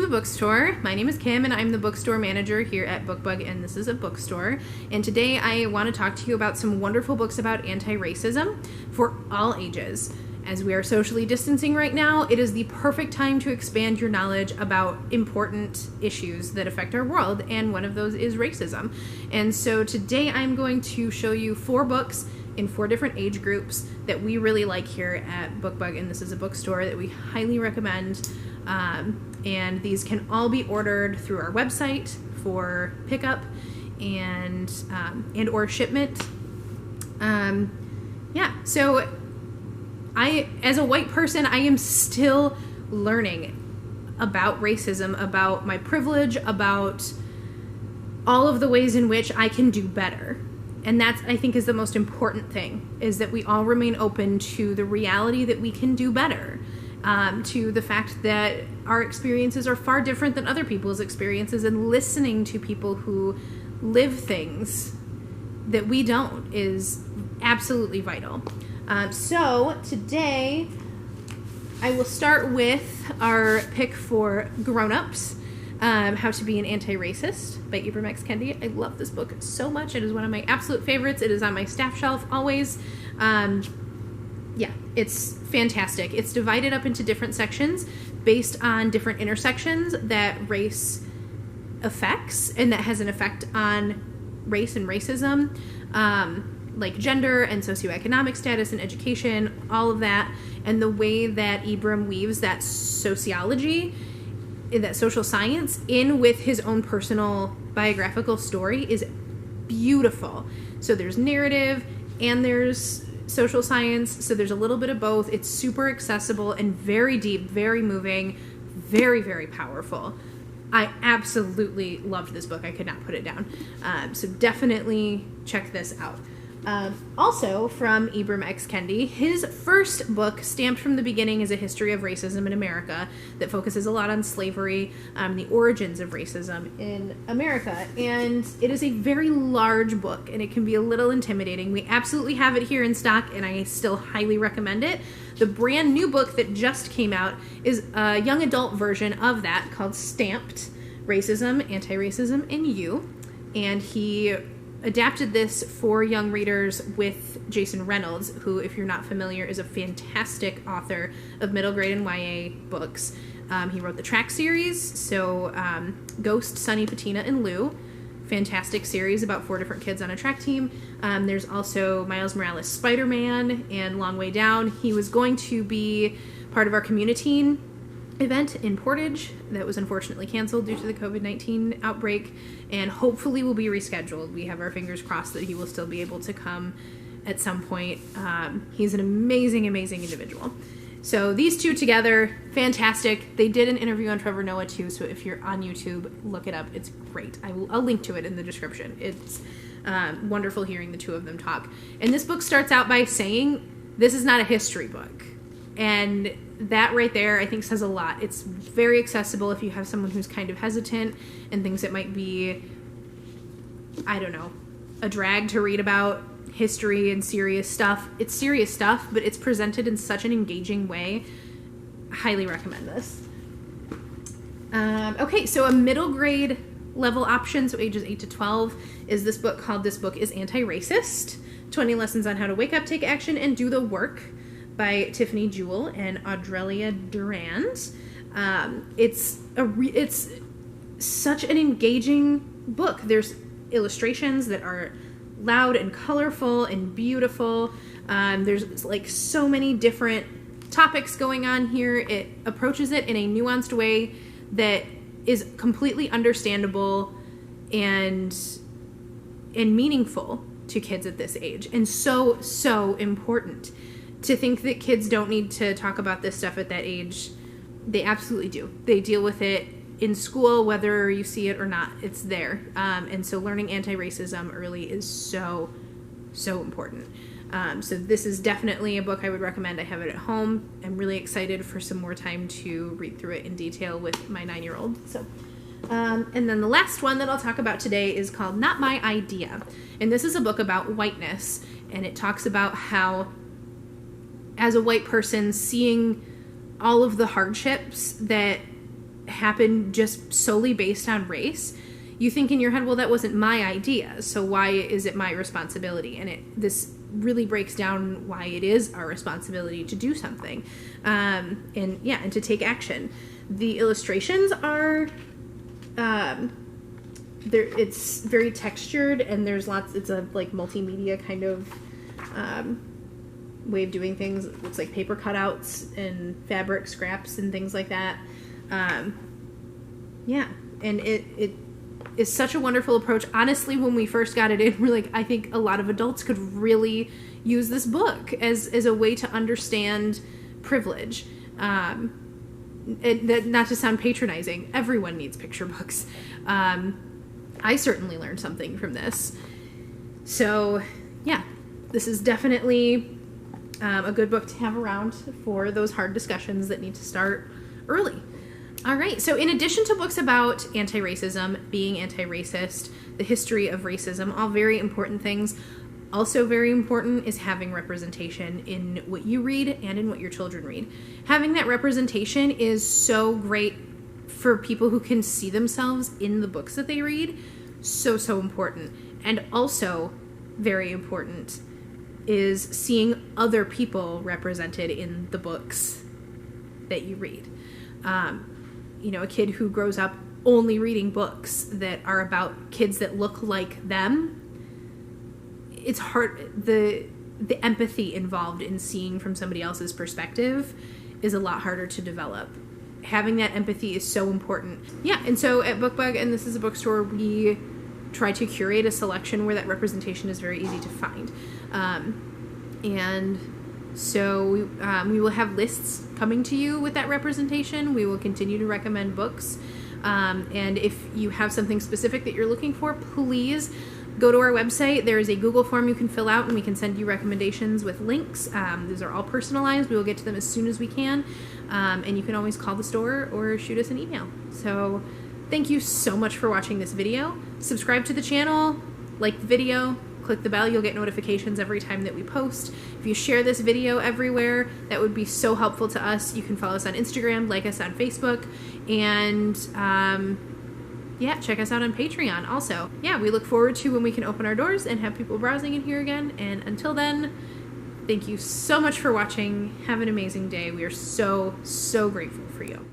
bookstore. My name is Kim and I'm the bookstore manager here at BookBug, and this is a bookstore. And today I want to talk to you about some wonderful books about anti-racism for all ages. As we are socially distancing right now, it is the perfect time to expand your knowledge about important issues that affect our world, and one of those is racism. And so today I'm going to show you 4 books in 4 different age groups that we really like here at BookBug, and this is a bookstore that we highly recommend. And these can all be ordered through our website for pickup and or shipment. So as a white person, I am still learning about racism, about my privilege, about all of the ways in which I can do better. And that's, I think, is the most important thing, is that we all remain open to the reality that we can do better, to the fact that our experiences are far different than other people's experiences, and listening to people who live things that we don't is absolutely vital. So today I will start with our pick for grown-ups, How to Be an Anti-Racist by Ibram X. Kendi. I love this book so much. It is one of my absolute favorites. It is on my staff shelf always. It's fantastic. It's divided up into different sections based on different intersections that race affects and that has an effect on race and racism, like gender and socioeconomic status and education, all of that. And the way that Ibram weaves that sociology, that social science, in with his own personal biographical story is beautiful. So there's narrative and there's social science, so there's a little bit of both. It's super accessible and very deep, very moving, very, very powerful. I absolutely loved this book. I could not put it down. So definitely check this out. Also from Ibram X. Kendi, his first book, Stamped from the Beginning, is a history of racism in America that focuses a lot on slavery, the origins of racism in America. And it is a very large book, and it can be a little intimidating. We absolutely have it here in stock, and I still highly recommend it. The brand new book that just came out is a young adult version of that called Stamped: Racism, Anti-Racism, and You. And he adapted this for young readers with Jason Reynolds, who, if you're not familiar, is a fantastic author of middle grade and YA books. He wrote the track series, so Ghost, Sunny, Patina, and Lou. Fantastic series about 4 different kids on a track team. There's also Miles Morales' Spider-Man and Long Way Down. He was going to be part of our Community event in Portage that was unfortunately canceled due to the COVID-19 outbreak, and hopefully will be rescheduled. We have our fingers crossed that he will still be able to come at some point. He's an amazing, amazing individual. So these two together, fantastic. They did an interview on Trevor Noah too, so if you're on YouTube, look it up. It's great. I'll link to it in the description. It's wonderful hearing the two of them talk. And this book starts out by saying, this is not a history book. And that right there, I think, says a lot. It's very accessible if you have someone who's kind of hesitant and thinks it might be, I don't know, a drag to read about history and serious stuff. It's serious stuff, but it's presented in such an engaging way. I highly recommend this. Okay, so a middle grade level option, so ages 8 to 12, is this book called This Book is Anti-Racist: 20 Lessons on How to Wake Up, Take Action, and Do the Work, by Tiffany Jewell and Audrelia Durand. It's such an engaging book. There's illustrations that are loud and colorful and beautiful. There's like so many different topics going on here. It approaches it in a nuanced way that is completely understandable and meaningful to kids at this age, and so important. To think that kids don't need to talk about this stuff at that age, they absolutely do. They deal with it in school, whether you see it or not. It's there. And so learning anti-racism early is so important. So this is definitely a book I would recommend. I have it at home. I'm really excited for some more time to read through it in detail with my 9-year-old. So, and then the last one that I'll talk about today is called Not My Idea. And this is a book about whiteness. And it talks about how, as a white person, seeing all of the hardships that happen just solely based on race, you think in your head, well, that wasn't my idea, so why is it my responsibility? And this really breaks down why it is our responsibility to do something, and to take action. The illustrations are, it's very textured, and there's lots. It's a like multimedia kind of way of doing things. It looks like paper cutouts and fabric scraps and things like that. And it is such a wonderful approach. Honestly, when we first got it in, we're like, I think a lot of adults could really use this book as a way to understand privilege. And that, not to sound patronizing, everyone needs picture books. I certainly learned something from this. So, yeah, this is definitely a good book to have around for those hard discussions that need to start early. All right, so in addition to books about anti-racism, being anti-racist, the history of racism, all very important things, also very important is having representation in what you read and in what your children read. Having that representation is so great for people who can see themselves in the books that they read. So important. And also very important is seeing other people represented in the books that you read. A kid who grows up only reading books that are about kids that look like them, it's hard. The empathy involved in seeing from somebody else's perspective is a lot harder to develop. Having that empathy is so important. Yeah, and so at BookBug, and this is a bookstore, we try to curate a selection where that representation is very easy to find. And so we will have lists coming to you with that representation. We will continue to recommend books. And if you have something specific that you're looking for, please go to our website. There is a Google form you can fill out, and we can send you recommendations with links. These are all personalized. We will get to them as soon as we can. And you can always call the store or shoot us an email. So thank you so much for watching this video. Subscribe to the channel, like the video, click the bell. You'll get notifications every time that we post. If you share this video everywhere, that would be so helpful to us. You can follow us on Instagram, like us on Facebook, and check us out on Patreon also. Yeah, we look forward to when we can open our doors and have people browsing in here again. And until then, thank you so much for watching. Have an amazing day. We are so, so grateful for you.